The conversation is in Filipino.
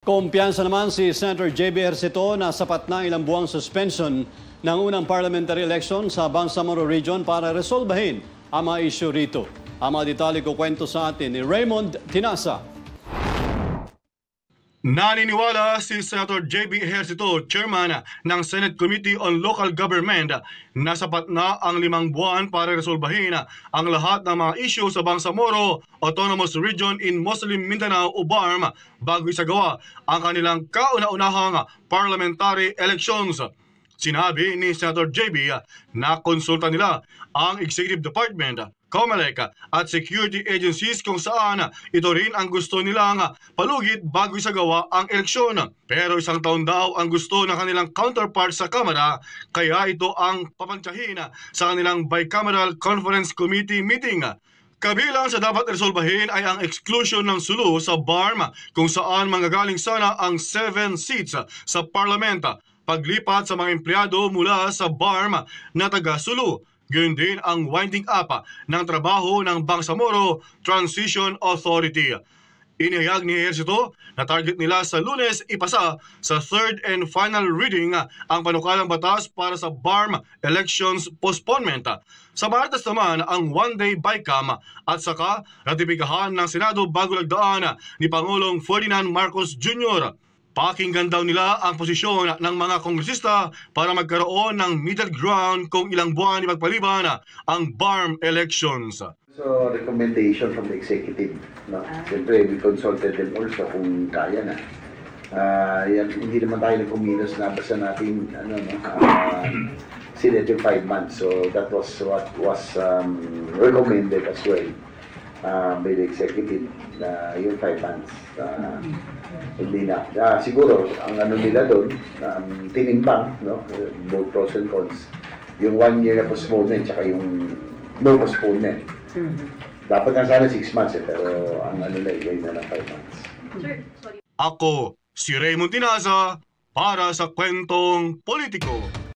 Kumpiyansa naman si Senator J.B. Ejercito na sapat na ilang buwang suspension ng unang parliamentary election sa Bangsamoro Region para resolbahin ang mga isyu rito. Ang mga detalye ko kwento sa atin ni Raymond Tinasa. Naniniwala si Senator J.B. Ejercito, Chairman ng Senate Committee on Local Government, na sapat na ang 5 buwan para resolbahin ang lahat ng mga isyu sa Bangsamoro Autonomous Region in Muslim Mindanao o BARM bago isagawa ang kanilang kauna-unahang parliamentary elections. Sinabi ni Senator J.B. na konsulta nila ang Executive Department, COMELEC at security agencies kung saan ito rin ang gusto nilang palugit bago isagawa ang eleksyon. Pero 1 taon daw ang gusto ng kanilang counterpart sa Kamara, kaya ito ang papantsahin sa kanilang Bicameral Conference Committee meeting. Kabilang sa dapat resolbahin ay ang exclusion ng Sulu sa BARM kung saan manggagaling sana ang 7 seats sa Parliament, paglipat sa mga empleyado mula sa BARM na taga-Sulu. Gayun din ang winding up ng trabaho ng Bangsamoro Transition Authority. Inihayag ni Ejercito na target nila sa Lunes ipasa sa 3rd and final reading ang panukalang batas para sa BARM elections postponement. Sa Martes naman ang one-day BICAM at saka ratipikahan ng Senado bago lagdaan ni Pangulong Ferdinand Marcos Jr. Pakinggan daw nila ang posisyon ng mga kongresista para magkaroon ng middle ground kung ilang buwan ipagpaliban ang BARM elections. So, recommendation from the executive. No? Siyempre, we consulted them also kung kaya na. Hindi naman tayo nagkumilos na basta natin Senate 5 months. So, that was what was recommended as well by the executive na yung 5 months. Hindi na. Siguro, ang ano nila doon, tinimbang, no? Both pros and cons. Yung 1 year na postponement, tsaka yung no postponement. Dapat nga sana 6 months pero ang ano na, igay na lang 5 months. Ako, si Raymond Tinasa, para sa Kwentong Politiko.